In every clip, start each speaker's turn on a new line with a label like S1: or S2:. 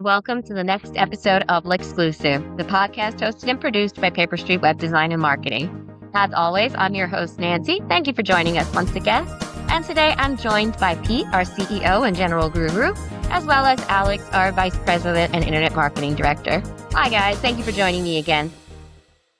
S1: Welcome to the next episode of Lexclusive, the podcast hosted and produced by PaperStreet Web Design and Marketing. As always, I'm your host, Nancy. Thank you for joining us once again. And today I'm joined by Pete, our CEO and general guru, as well as Alex, our vice president and internet marketing director. Hi, guys. Thank you for joining me again.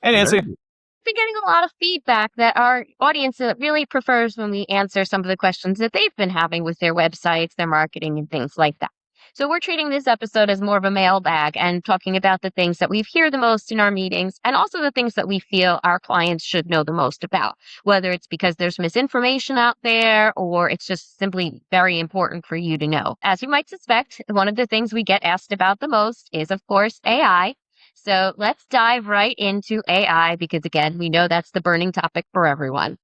S2: Hey, Nancy.
S1: I've been getting a lot of feedback that our audience really prefers when we answer some of the questions that they've been having with their websites, their marketing, and things like that. So we're treating this episode as more of a mailbag and talking about the things that we hear the most in our meetings and also the things that we feel our clients should know the most about, whether it's because there's misinformation out there or it's just simply very important for you to know. As you might suspect, one of the things we get asked about the most is, of course, AI. So let's dive right into AI because, again, we know that's the burning topic for everyone.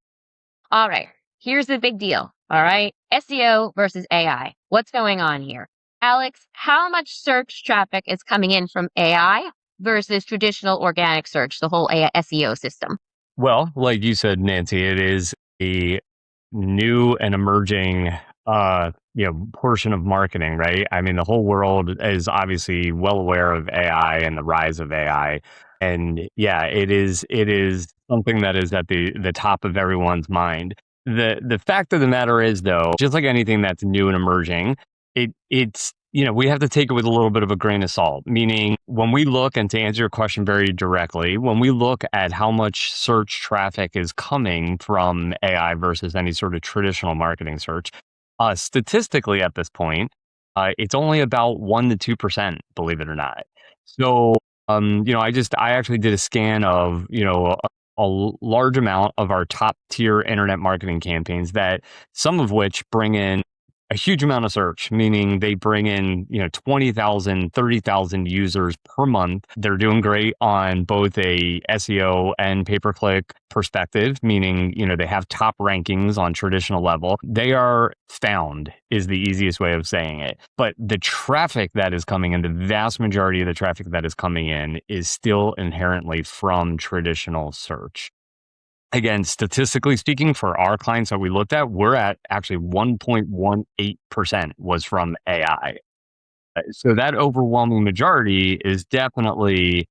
S1: All right, here's the big deal. All right, SEO versus AI. What's going on here? Alex, how much search traffic is coming in from AI versus traditional organic search, the whole SEO system?
S2: Well, like you said, Nancy, it is a new and emerging portion of marketing, right? I mean, the whole world is obviously well aware of AI and the rise of AI. And yeah, it is something that is at the top of everyone's mind. The fact of the matter is, though, just like anything that's new and emerging, it's we have to take it with a little bit of a grain of salt, meaning when we look, and to answer your question very directly, when we look at how much search traffic is coming from AI versus any sort of traditional marketing search, statistically at this point, it's only about 1% to 2%, believe it or not. So, I actually did a scan of, a large amount of our top tier internet marketing campaigns that some of which bring in a huge amount of search, meaning they bring in, 20,000, 30,000 users per month. They're doing great on both a SEO and pay-per-click perspective, meaning, they have top rankings on traditional level. They are found is the easiest way of saying it. But the traffic that is coming in, the vast majority of the traffic that is coming in is still inherently from traditional search. Again, statistically speaking, for our clients that we looked at, we're at actually 1.18% was from AI. So that overwhelming majority is definitely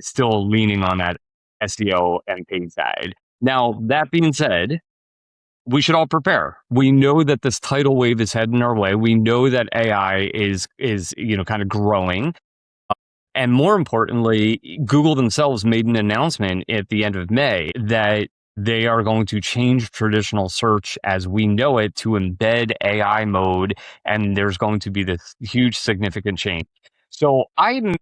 S2: still leaning on that SEO and paid side. Now, that being said, we should all prepare. We know that this tidal wave is heading our way. We know that AI is kind of growing. And more importantly, Google themselves made an announcement at the end of May that they are going to change traditional search as we know it to embed AI mode, and there's going to be this huge significant change. So I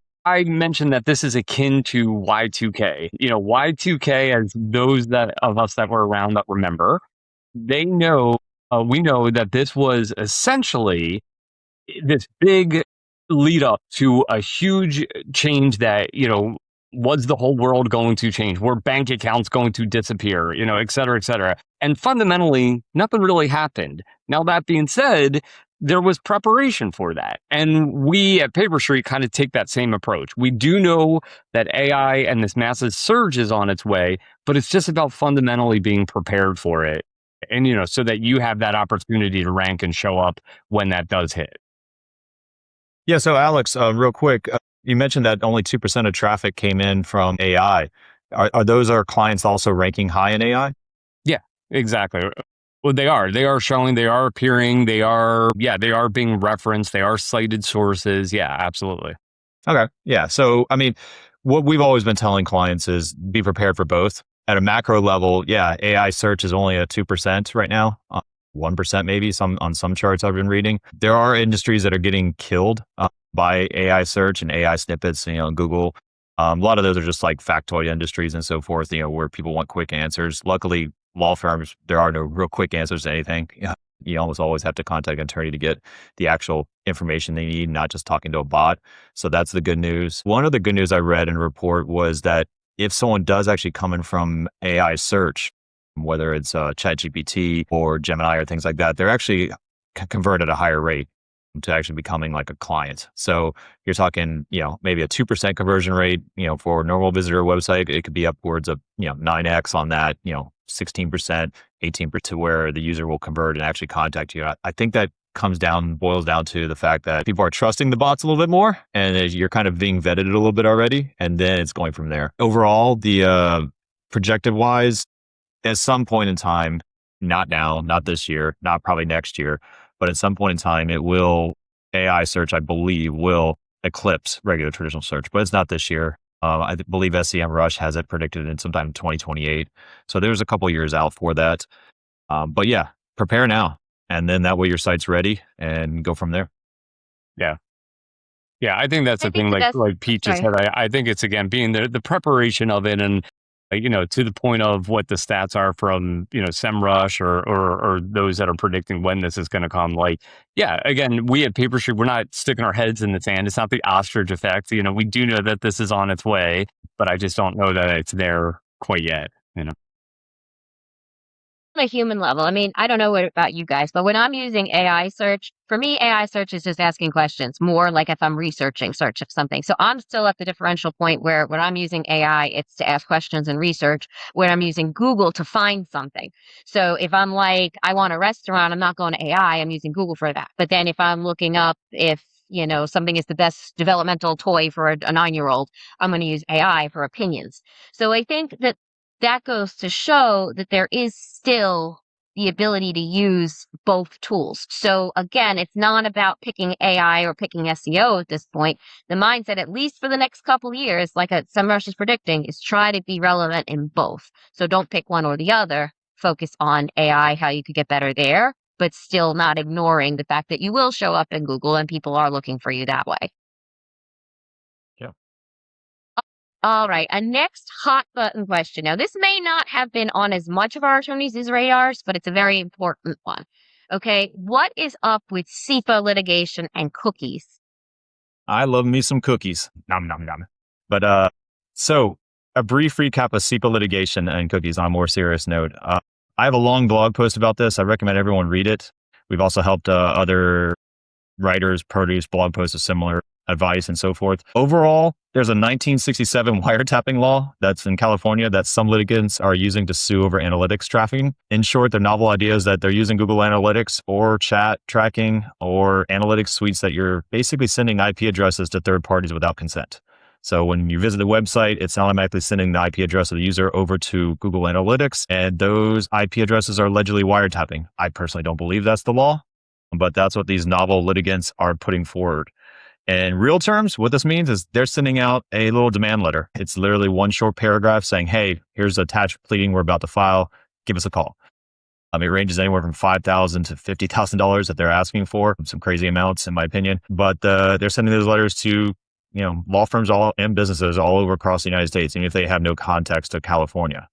S2: mentioned that this is akin to Y2K. Y2K, as those of us that were around that remember, we know that this was essentially this big lead up to a huge change that, was the whole world going to change? Were bank accounts going to disappear? Et cetera, et cetera. And fundamentally, nothing really happened. Now, that being said, there was preparation for that. And we at PaperStreet kind of take that same approach. We do know that AI and this massive surge is on its way, but it's just about fundamentally being prepared for it. And, so that you have that opportunity to rank and show up when that does hit.
S3: Yeah. So Alex, real quick, you mentioned that only 2% of traffic came in from AI. Are those our clients also ranking high in AI?
S2: Yeah, exactly. Well, they are showing, they are appearing, they are being referenced, they are cited sources. Yeah, absolutely.
S3: Okay. Yeah. So, I mean, what we've always been telling clients is be prepared for both. At a macro level, yeah, AI search is only at 2% right now. 1% maybe on some charts I've been reading. There are industries that are getting killed by AI search and AI snippets, Google. A lot of those are just like factoid industries and so forth, where people want quick answers. Luckily, law firms, there are no real quick answers to anything. You almost always have to contact an attorney to get the actual information they need, not just talking to a bot. So that's the good news. One of the good news I read in a report was that if someone does actually come in from AI search, whether it's ChatGPT or Gemini or things like that, they're actually convert at a higher rate to actually becoming like a client. So you're talking, maybe a 2% conversion rate, for a normal visitor website. It could be upwards of, 9x on that, 16%, 18% to where the user will convert and actually contact you. I think that boils down to the fact that people are trusting the bots a little bit more, and you're kind of being vetted a little bit already, and then it's going from there. Overall, the projected wise, at some point in time, not now, not this year, not probably next year, but at some point in time, AI search, I believe, will eclipse regular traditional search, but it's not this year. I believe SEMrush has it predicted in sometime in 2028. So there's a couple years out for that. But yeah, prepare now. And then that way your site's ready and go from there.
S2: Yeah. Yeah, I think that's
S1: I
S2: the
S1: think
S2: thing.
S1: the best.
S2: Like Pete just
S1: Sorry.
S2: said, I think it's again being the preparation of it, and to the point of what the stats are from SEMrush or those that are predicting when this is going to come. Like, yeah, again, we at PaperStreet, we're not sticking our heads in the sand. It's not the ostrich effect. We do know that this is on its way, but I just don't know that it's there quite yet.
S1: On a human level, I mean, I don't know what about you guys, but when I'm using AI search, for me, AI search is just asking questions, more like if I'm researching search of something. So I'm still at the differential point where when I'm using AI, it's to ask questions and research, when I'm using Google to find something. So if I'm like, I want a restaurant, I'm not going to AI, I'm using Google for that. But then if I'm looking up if something is the best developmental toy for a 9-year-old, I'm going to use AI for opinions. So I think that goes to show that there is still the ability to use both tools. So again, it's not about picking AI or picking SEO at this point. The mindset, at least for the next couple of years, like SEMrush is predicting, is try to be relevant in both. So don't pick one or the other. Focus on AI, how you could get better there, but still not ignoring the fact that you will show up in Google and people are looking for you that way.
S3: Yeah.
S1: All right, a next hot button question. Now, this may not have been on as much of our attorneys' radars, but it's a very important one. Okay, what is up with SEPA litigation and cookies?
S3: I love me some cookies. Nom, nom, nom. But so a brief recap of SEPA litigation and cookies on a more serious note. I have a long blog post about this. I recommend everyone read it. We've also helped other writers produce blog posts of similar advice and so forth. Overall, there's a 1967 wiretapping law that's in California that some litigants are using to sue over analytics trafficking. In short, the novel idea is that they're using Google Analytics or chat tracking or analytics suites that you're basically sending IP addresses to third parties without consent. So when you visit the website, it's automatically sending the IP address of the user over to Google Analytics, and those IP addresses are allegedly wiretapping. I personally don't believe that's the law, but that's what these novel litigants are putting forward. In real terms, what this means is they're sending out a little demand letter. It's literally one short paragraph saying, hey, here's attached pleading we're about to file. Give us a call. It ranges anywhere from $5,000 to $50,000 that they're asking for, some crazy amounts in my opinion. But they're sending those letters to law firms and businesses all over across the United States, even if they have no context to California.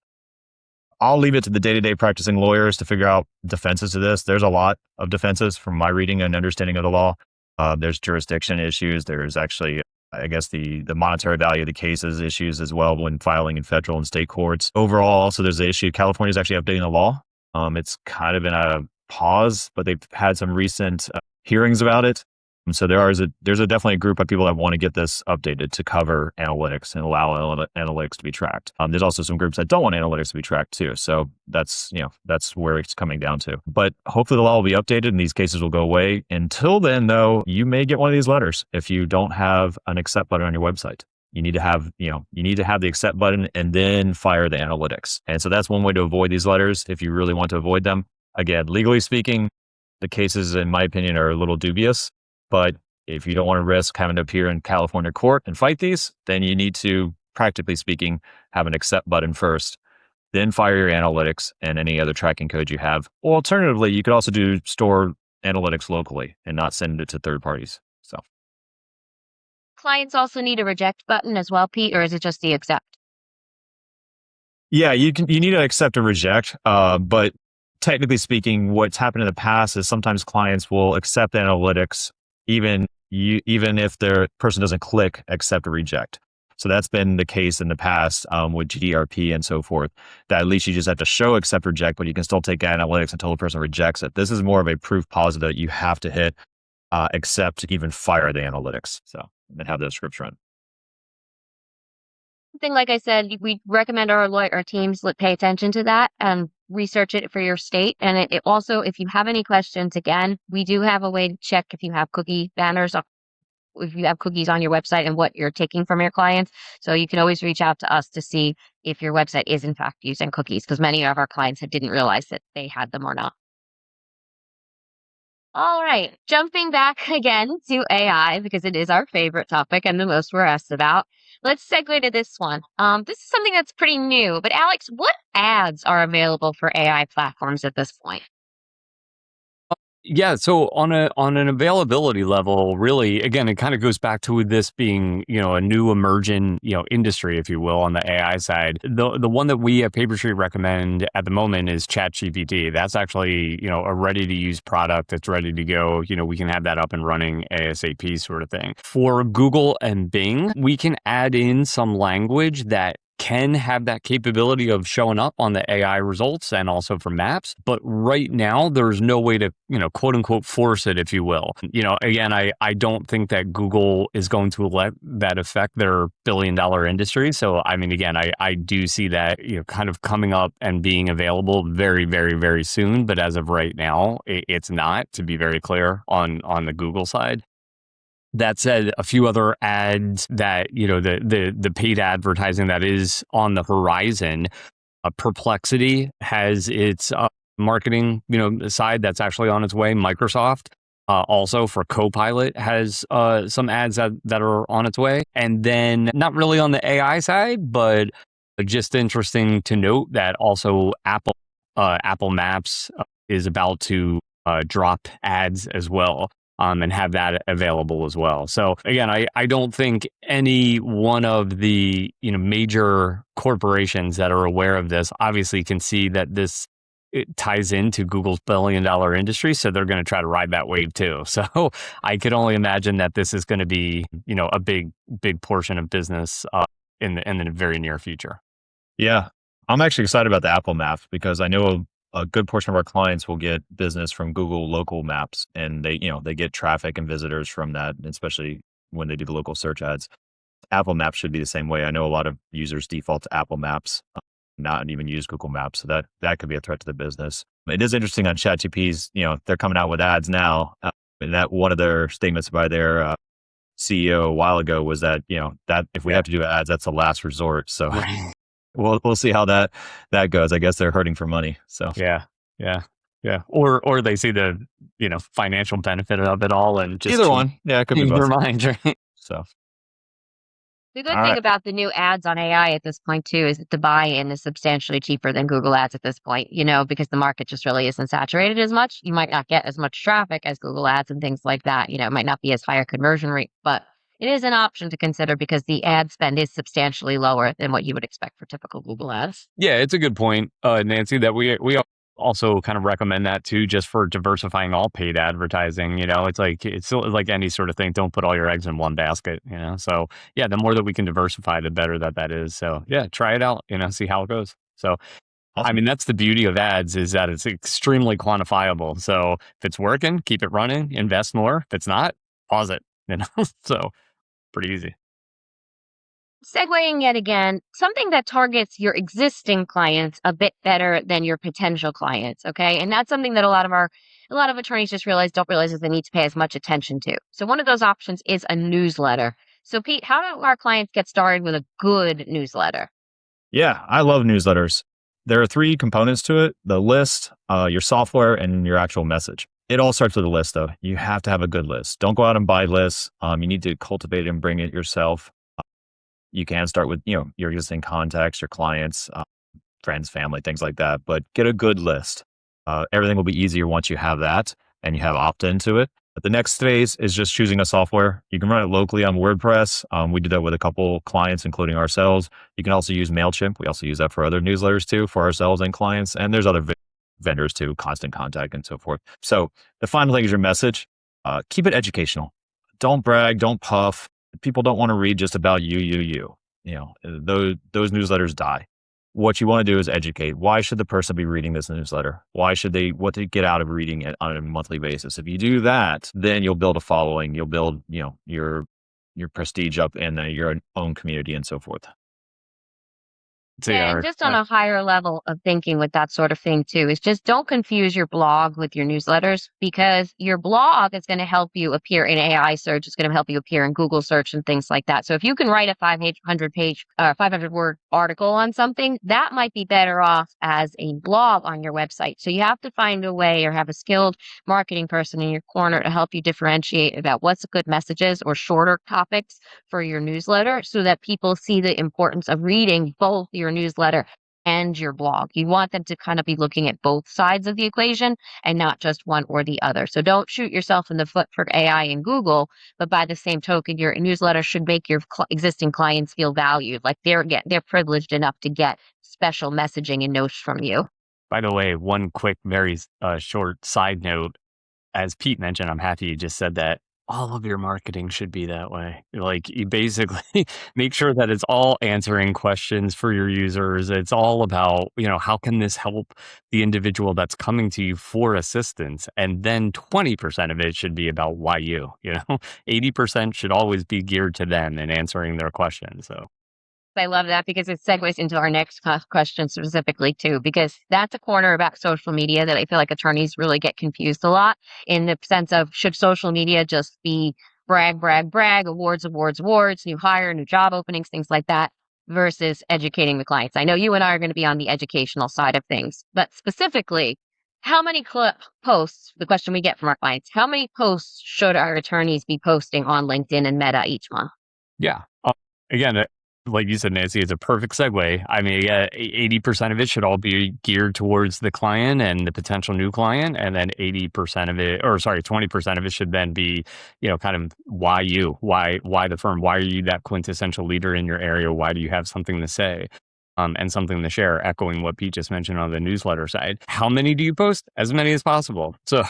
S3: I'll leave it to the day-to-day practicing lawyers to figure out defenses to this. There's a lot of defenses from my reading and understanding of the law. There's jurisdiction issues. There's actually, I guess, the monetary value of the cases issues as well when filing in federal and state courts. Overall, also, there's the issue. California is actually updating the law. It's kind of in a pause, but they've had some recent hearings about it. And so there's definitely a group of people that want to get this updated to cover analytics and allow analytics to be tracked. There's also some groups that don't want analytics to be tracked too. So that's where it's coming down to. But hopefully the law will be updated and these cases will go away. Until then, though, you may get one of these letters if you don't have an accept button on your website. You need to have the accept button and then fire the analytics. And so that's one way to avoid these letters if you really want to avoid them. Again, legally speaking, the cases, in my opinion, are a little dubious. But if you don't want to risk having to appear in California court and fight these, then you need to, practically speaking, have an accept button first, then fire your analytics and any other tracking code you have. Or alternatively, you could also store analytics locally and not send it to third parties. So
S1: Clients also need a reject button as well, Pete, or is it just the accept?
S3: yeah, you need to accept or reject. But technically speaking, what's happened in the past is sometimes clients will accept analytics even if their person doesn't click accept or reject. So that's been the case in the past with GDRP and so forth, that at least you just have to show accept reject, but you can still take analytics until the person rejects it. This is more of a proof positive that you have to hit accept to even fire the analytics. So and have those scripts run.
S1: Thing like I said, we recommend our teams pay attention to that. And research it for your state. And it also, if you have any questions, again, we do have a way to check if you have cookie banners, if you have cookies on your website and what you're taking from your clients. So you can always reach out to us to see if your website is in fact using cookies, because many of our clients didn't realize that they had them or not. All right, jumping back again to AI because it is our favorite topic and the most we're asked about. Let's segue to this one. This is something that's pretty new, but Alex, what ads are available for AI platforms at this point?
S2: Yeah, so on an availability level, really, again, it kind of goes back to this being, a new emerging, industry, if you will, on the AI side. The one that we at PaperStreet recommend at the moment is ChatGPT. That's actually, a ready to use product that's ready to go. We can have that up and running ASAP sort of thing. For Google and Bing, we can add in some language that can have that capability of showing up on the AI results and also for maps. But right now, there's no way to, quote unquote, force it, if you will. Again, I don't think that Google is going to let that affect their billion-dollar industry. So, I mean, again, I do see that, kind of coming up and being available very, very, very soon. But as of right now, it's not, to be very clear, on the Google side. That said, a few other ads that, the paid advertising that is on the horizon. Perplexity has its marketing, side that's actually on its way. Microsoft also for Copilot has some ads that are on its way. And then not really on the AI side, but just interesting to note that also Apple Maps is about to drop ads as well. And have that available as well. So again, I don't think any one of the major corporations that are aware of this obviously can see that it ties into Google's billion-dollar industry, so they're going to try to ride that wave too. So I could only imagine that this is going to be a big portion of business in the very near future.
S3: Yeah. I'm actually excited about the Apple Map because I know a good portion of our clients will get business from Google local maps, and they get traffic and visitors from that, especially when they do the local search ads. Apple Maps should be the same way. I know a lot of users default to Apple Maps, not even use Google Maps. So that could be a threat to the business. It is interesting on ChatGPT's, they're coming out with ads now. And that one of their statements by their CEO a while ago was that, that if we have to do ads, that's the last resort. So
S2: Right.
S3: we'll see how that goes. I guess they're hurting for money. So
S2: Yeah. Or they see the financial benefit of it all and just
S3: either one. Yeah, it could be
S2: change their
S3: both.
S2: mind, right?
S3: So
S1: The good
S3: all
S1: thing
S3: right.
S1: about the new ads on AI at this point too is that the buy-in is substantially cheaper than Google ads at this point, because the market just really isn't saturated as much. You might not get as much traffic as Google ads and things like that. It might not be as high a conversion rate, but it is an option to consider because the ad spend is substantially lower than what you would expect for typical Google ads.
S2: Yeah, it's a good point, Nancy, that we also kind of recommend that too, just for diversifying all paid advertising. It's still like any sort of thing. Don't put all your eggs in one basket. So yeah, the more that we can diversify, the better that is. So yeah, try it out. See how it goes. So I
S3: Awesome.
S2: mean, that's the beauty of ads is that it's extremely quantifiable. So if it's working, keep it running, invest more. If it's not, pause it. So pretty easy.
S1: Segueing yet again, something that targets your existing clients a bit better than your potential clients, okay? And that's something that a lot of attorneys just don't realize that they need to pay as much attention to. So one of those options is a newsletter. So Pete, how do our clients get started with a good newsletter?
S3: Yeah, I love newsletters. There are three components to it: the list, your software, and your actual message. It all starts with a list, though. You have to have a good list. Don't go out and buy lists. You need to cultivate and bring it yourself. You can start with your existing contacts, your clients, friends, family, things like that. But get a good list. Everything will be easier once you have that and you have opt-in to it. But the next phase is just choosing a software. You can run it locally on WordPress. We do that with a couple clients, including ourselves. You can also use MailChimp. We also use that for other newsletters too, for ourselves and clients. And there's other vendors too, Constant Contact and so forth. So the final thing is your message. Keep it educational. Don't brag. Don't puff. People don't want to read just about you. Those newsletters die. What you want to do is educate. Why should the person be reading this newsletter? What they get out of reading it on a monthly basis? If you do that, then you'll build a following. You'll build, your prestige up in your own community and so forth.
S2: See,
S1: Yeah, and just on a higher level of thinking with that sort of thing too, is just don't confuse your blog with your newsletters because your blog is going to help you appear in AI search. It's going to help you appear in Google search and things like that. So if you can write a 500 word article on something, that might be better off as a blog on your website. So you have to find a way or have a skilled marketing person in your corner to help you differentiate about what's good messages or shorter topics for your newsletter so that people see the importance of reading both your newsletter and your blog. You want them to kind of be looking at both sides of the equation and not just one or the other. So don't shoot yourself in the foot for AI and Google, but by the same token, your newsletter should make your existing clients feel valued, like they're privileged enough to get special messaging and notes from you.
S2: by the way, one quick, very short side note. As Pete mentioned, I'm happy you just said that. All of your marketing should be that way. Like you basically make sure that it's all answering questions for your users. It's all about, how can this help the individual that's coming to you for assistance? And then 20% of it should be about why you know, 80% should always be geared to them and answering their questions. So
S1: I love that because it segues into our next question specifically too, because that's a corner about social media that I feel like attorneys really get confused a lot in the sense of should social media just be brag, brag, brag, awards, awards, awards, new hire, new job openings, things like that, versus educating the clients. I know you and I are going to be on the educational side of things, but specifically, how many posts, the question we get from our clients, how many posts should our attorneys be posting on LinkedIn and Meta each month?
S2: yeah. Again, like you said, Nancy, it's a perfect segue. I mean, yeah, 80% of it should all be geared towards the client and the potential new client. And then 80% of it, or sorry, 20% of it should then be, kind of why the firm? Why are you that quintessential leader in your area? Why do you have something to say? And something to share, echoing what Pete just mentioned on the newsletter side. How many do you post? As many as possible. So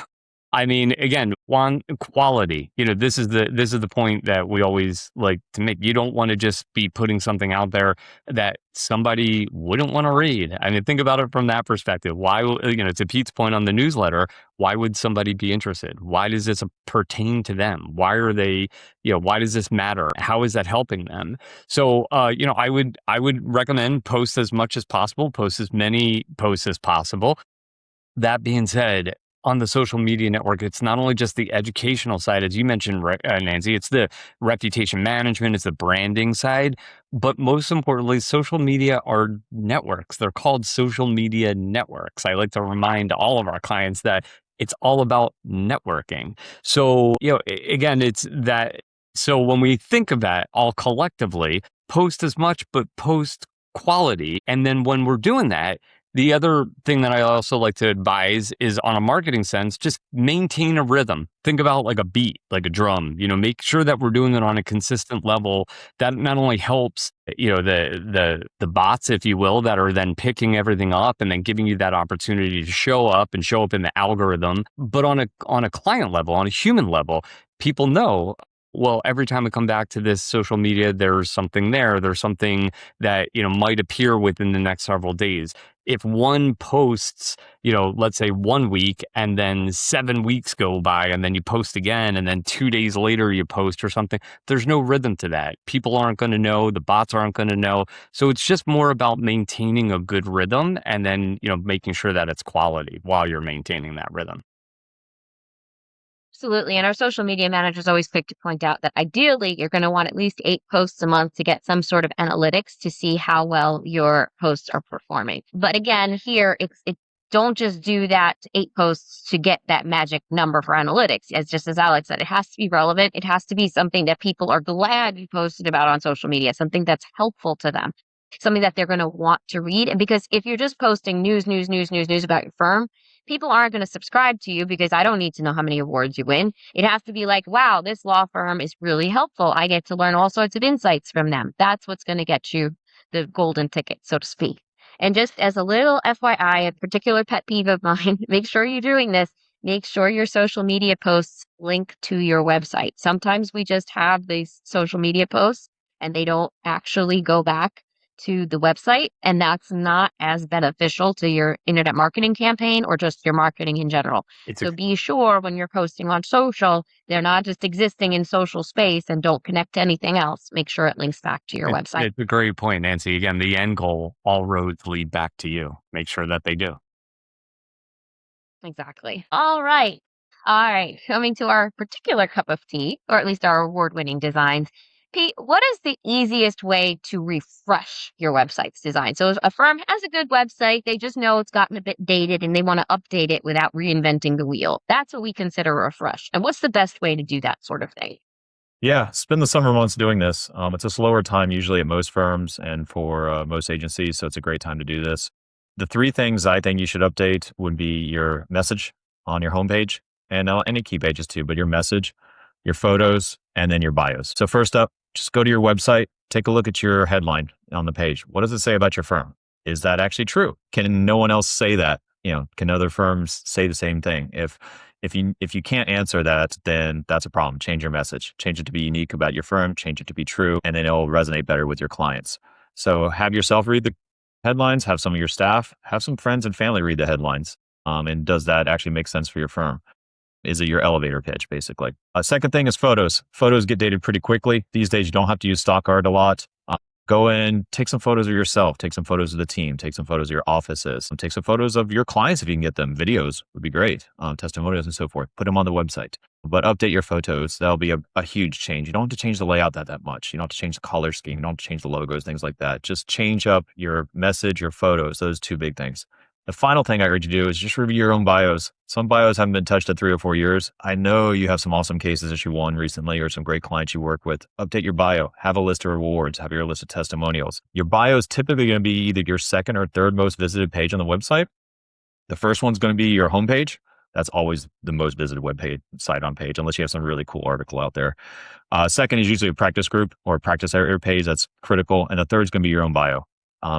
S2: I mean, again, one quality. This is the point that we always like to make. You don't want to just be putting something out there that somebody wouldn't want to read. I mean, think about it from that perspective. Why, to Pete's point on the newsletter, why would somebody be interested? Why does this pertain to them? Why are they, why does this matter? How is that helping them? So, I would recommend post as much as possible, post as many posts as possible. That being said, on the social media network, it's not only just the educational side, as you mentioned, Nancy, it's the reputation management, it's the branding side. But most importantly, social media are networks. They're called social media networks. I like to remind all of our clients that it's all about networking. So, again, it's that. So when we think of that all collectively, post as much, but post quality. And then when we're doing that, the other thing that I also like to advise is on a marketing sense, just maintain a rhythm. Think about like a beat, like a drum, make sure that we're doing it on a consistent level. That not only helps, the bots, if you will, that are then picking everything up and then giving you that opportunity to show up in the algorithm, but on a client level, on a human level, people know, well, every time I come back to this social media, there's something there. There's something that, might appear within the next several days. If one posts, let's say 1 week and then 7 weeks go by and then you post again and then 2 days later you post or something, there's no rhythm to that. People aren't going to know. The bots aren't going to know. So it's just more about maintaining a good rhythm and then, making sure that it's quality while you're maintaining that rhythm.
S1: Absolutely. And our social media manager is always quick to point out that ideally you're going to want at least 8 posts a month to get some sort of analytics to see how well your posts are performing. But again, here it don't just do that 8 posts to get that magic number for analytics. As just as Alex said, it has to be relevant. It has to be something that people are glad you posted about on social media, something that's helpful to them, something that they're going to want to read. And because if you're just posting news about your firm, people aren't going to subscribe to you because I don't need to know how many awards you win. It has to be like, wow, this law firm is really helpful. I get to learn all sorts of insights from them. That's what's going to get you the golden ticket, so to speak. And just as a little FYI, a particular pet peeve of mine, make sure you're doing this. Make sure your social media posts link to your website. Sometimes we just have these social media posts and they don't actually go back to the website, and that's not as beneficial to your internet marketing campaign or just your marketing in general.
S2: It's a
S1: So be sure when you're posting on social, they're not just existing in social space and don't connect to anything else. Make sure it links back to your website.
S2: it's a great point, Nancy. Again, the end goal, all roads lead back to you. Make sure that they do.
S1: Exactly. All right. All right. Coming to our particular cup of tea, or at least our award-winning designs. Pete, what is the easiest way to refresh your website's design? So if a firm has a good website, they just know it's gotten a bit dated and they want to update it without reinventing the wheel. That's what we consider a refresh. And what's the best way to do that sort of thing?
S3: Yeah, spend the summer months doing this. It's a slower time usually at most firms and for most agencies, so it's a great time to do this. The three things I think you should update would be your message on your homepage and any key pages too, but your message, your photos, and then your bios. So first up, just go to your website, take a look at your headline on the page. What does it say about your firm? Is that actually true? Can no one else say that? Can other firms say the same thing? If you can't answer that, then that's a problem. Change your message. Change it to be unique about your firm. Change it to be true, and then it'll resonate better with your clients. So have yourself read the headlines. Have some of your staff, have some friends and family read the headlines. And does that actually make sense for your firm? Is it your elevator pitch, basically? Second thing is photos. Photos get dated pretty quickly. These days, you don't have to use stock art a lot. Go in, take some photos of yourself, take some photos of the team, take some photos of your offices, and take some photos of your clients if you can get them. Videos would be great, testimonials and so forth. Put them on the website, but update your photos. That'll be a huge change. You don't have to change the layout that much. You don't have to change the color scheme. You don't have to change the logos, things like that. Just change up your message, your photos, those two big things. The final thing I urge you to do is just review your own bios. Some bios haven't been touched in 3 or 4 years. I know you have some awesome cases that you won recently or some great clients you work with. Update your bio. Have a list of rewards. Have your list of testimonials. Your bio is typically going to be either your second or third most visited page on the website. The first one's going to be your homepage. That's always the most visited web page, site on page, unless you have some really cool article out there. Second is usually a practice group or practice area page. That's critical. And the third is going to be your own bio.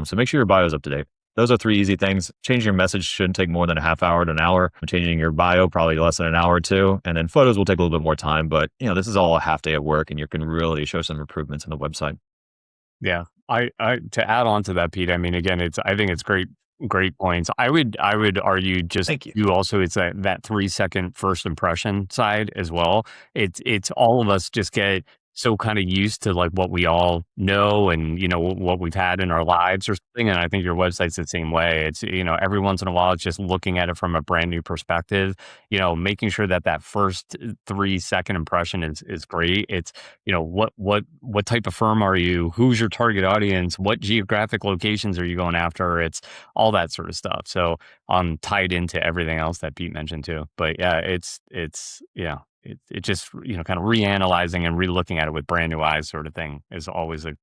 S3: So make sure your bio is up to date. Those are 3 easy things. Changing your message shouldn't take more than a half hour to an hour. Changing your bio, probably less than an hour or two. And then photos will take a little bit more time, but this is all a half day at work and you can really show some improvements in the website.
S2: Yeah. I to add on to that, Pete, I mean, again, I think it's great points. I would argue just
S3: Thank you.
S2: you also, it's that 3-second first impression side as well. It's all of us just get so kind of used to like what we all know and what we've had in our lives or something. And I think your website's the same way. It's every once in a while it's just looking at it from a brand new perspective, making sure that first 3-second impression is great. It's what type of firm are you? Who's your target audience? What geographic locations are you going after? It's all that sort of stuff. So tied into everything else that Pete mentioned too. But yeah, it's it just, kind of reanalyzing and relooking at it with brand new eyes sort of thing is always a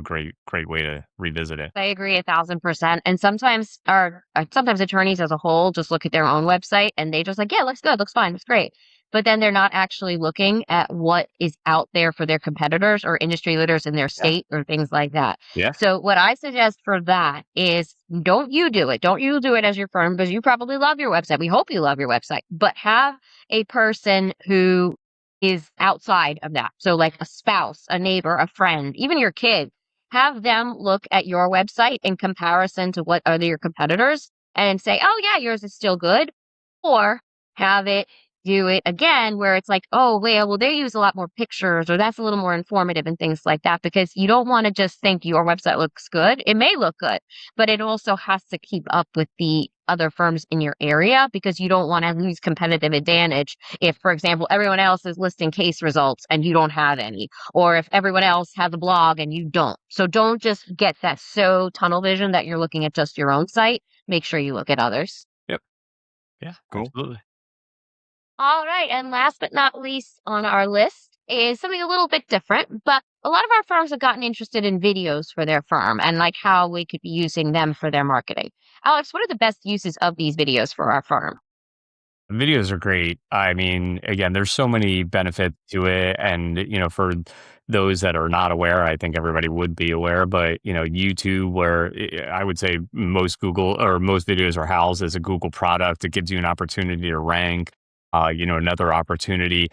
S2: great way to revisit it.
S1: I agree 1,000%. And sometimes sometimes attorneys as a whole just look at their own website and they just like, yeah, looks good, looks fine, looks great. But then they're not actually looking at what is out there for their competitors or industry leaders in their state or things like that.
S2: Yeah.
S1: So what I suggest for that is don't you do it. Don't you do it as your firm because you probably love your website. We hope you love your website, but have a person who is outside of that. So like a spouse, a neighbor, a friend, even your kid, have them look at your website in comparison to what are your competitors and say, oh yeah, yours is still good. Or have it do it again where it's like, oh, well, they use a lot more pictures or that's a little more informative and things like that, because you don't want to just think your website looks good. It may look good, but it also has to keep up with the other firms in your area because you don't want to lose competitive advantage if, for example, everyone else is listing case results and you don't have any, or if everyone else has a blog and you don't. So don't just get that so tunnel vision that you're looking at just your own site. Make sure you look at others.
S2: Yep. Yeah,
S3: Cool.
S2: absolutely.
S1: All right. And last but not least on our list is something a little bit different, but a lot of our firms have gotten interested in videos for their firm and like how we could be using them for their marketing. Alex, what are the best uses of these videos for our firm?
S2: Videos are great. I mean, again, there's so many benefits to it. And, for those that are not aware, I think everybody would be aware, but, YouTube, where I would say most videos are housed as a Google product. It gives you an opportunity to rank, another opportunity.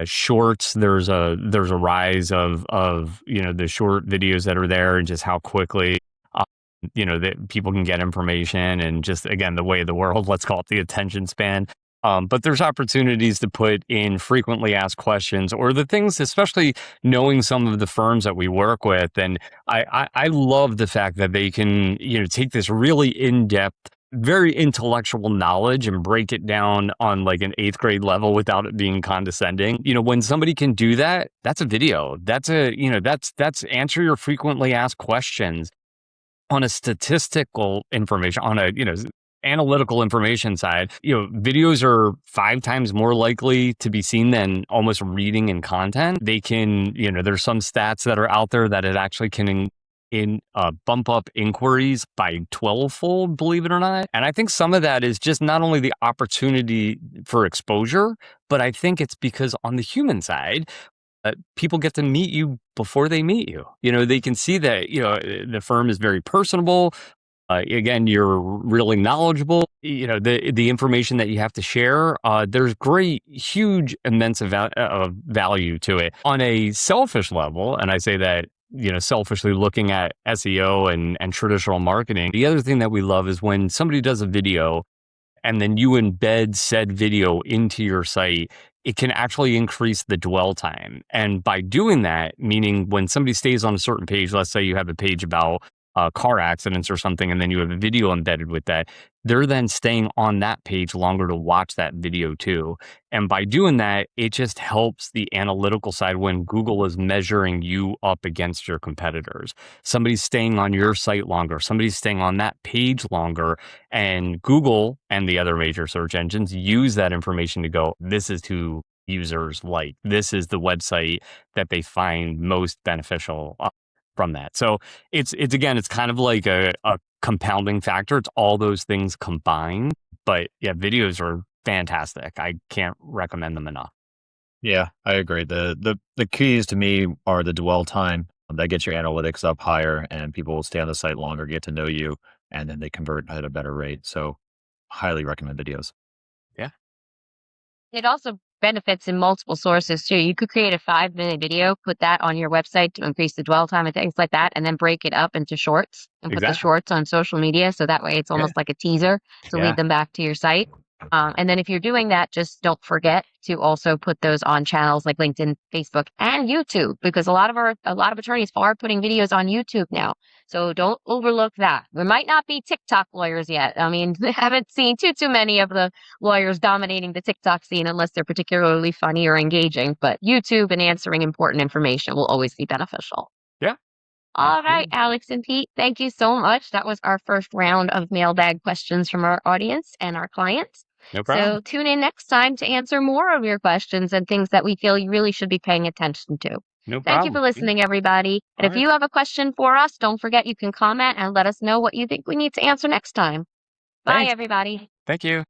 S2: Shorts, there's a rise of the short videos that are there and just how quickly that people can get information and just, again, the way of the world, let's call it the attention span. But there's opportunities to put in frequently asked questions or the things, especially knowing some of the firms that we work with. And I love the fact that they can, take this really in-depth, very intellectual knowledge and break it down on like an 8th grade level without it being condescending. When somebody can do that, that's a video. That's that's answer your frequently asked questions on a statistical information, on a, analytical information side. Videos are 5 times more likely to be seen than almost reading and content. They can, there's some stats that are out there that it actually can bump up inquiries by 12-fold, believe it or not. And I think some of that is just not only the opportunity for exposure, but I think it's because on the human side, people get to meet you before they meet you. They can see that, the firm is very personable. Again, you're really knowledgeable. The information that you have to share, there's great, huge, immense value to it. On a selfish level, and I say that, selfishly looking at SEO and traditional marketing, the other thing that we love is when somebody does a video and then you embed said video into your site, it can actually increase the dwell time. And by doing that, meaning when somebody stays on a certain page, let's say you have a page about car accidents or something, and then you have a video embedded with that, they're then staying on that page longer to watch that video too. And by doing that, it just helps the analytical side when Google is measuring you up against your competitors. Somebody's staying on your site longer, somebody's staying on that page longer, and Google and the other major search engines use that information to go, this is who users like. This is the website that they find most beneficial from that. So it's again, it's kind of like a compounding factor. It's all those things combined. But yeah, videos are fantastic. I can't recommend them enough.
S3: Yeah, I agree. The keys to me are the dwell time. That gets your analytics up higher and people will stay on the site longer, get to know you, and then they convert at a better rate. So highly recommend videos.
S2: Yeah.
S1: It also benefits in multiple sources too. You could create a 5-minute video, put that on your website to increase the dwell time and things like that, and then break it up into shorts and put the
S2: Exactly.
S1: shorts on social media. So that way it's almost like a teaser to
S2: Yeah.
S1: lead them back to your site. And then if you're doing that, just don't forget to also put those on channels like LinkedIn, Facebook, and YouTube, because a lot of attorneys are putting videos on YouTube now. So don't overlook that. We might not be TikTok lawyers yet. I mean, I haven't seen too many of the lawyers dominating the TikTok scene unless they're particularly funny or engaging. But YouTube and answering important information will always be beneficial.
S2: Yeah.
S1: All right,
S2: Absolutely.
S1: Alex and Pete, thank you so much. That was our first round of mailbag questions from our audience and our clients.
S2: No problem.
S1: So tune in next time to answer more of your questions and things that we feel you really should be paying attention to.
S2: No
S1: Thank you for
S2: problem.
S1: listening, everybody. And
S2: All
S1: if
S2: right.
S1: you have a question for us, don't forget you can comment and let us know what you think we need to answer next time. Bye,
S2: Thanks.
S1: everybody.
S2: Thank you.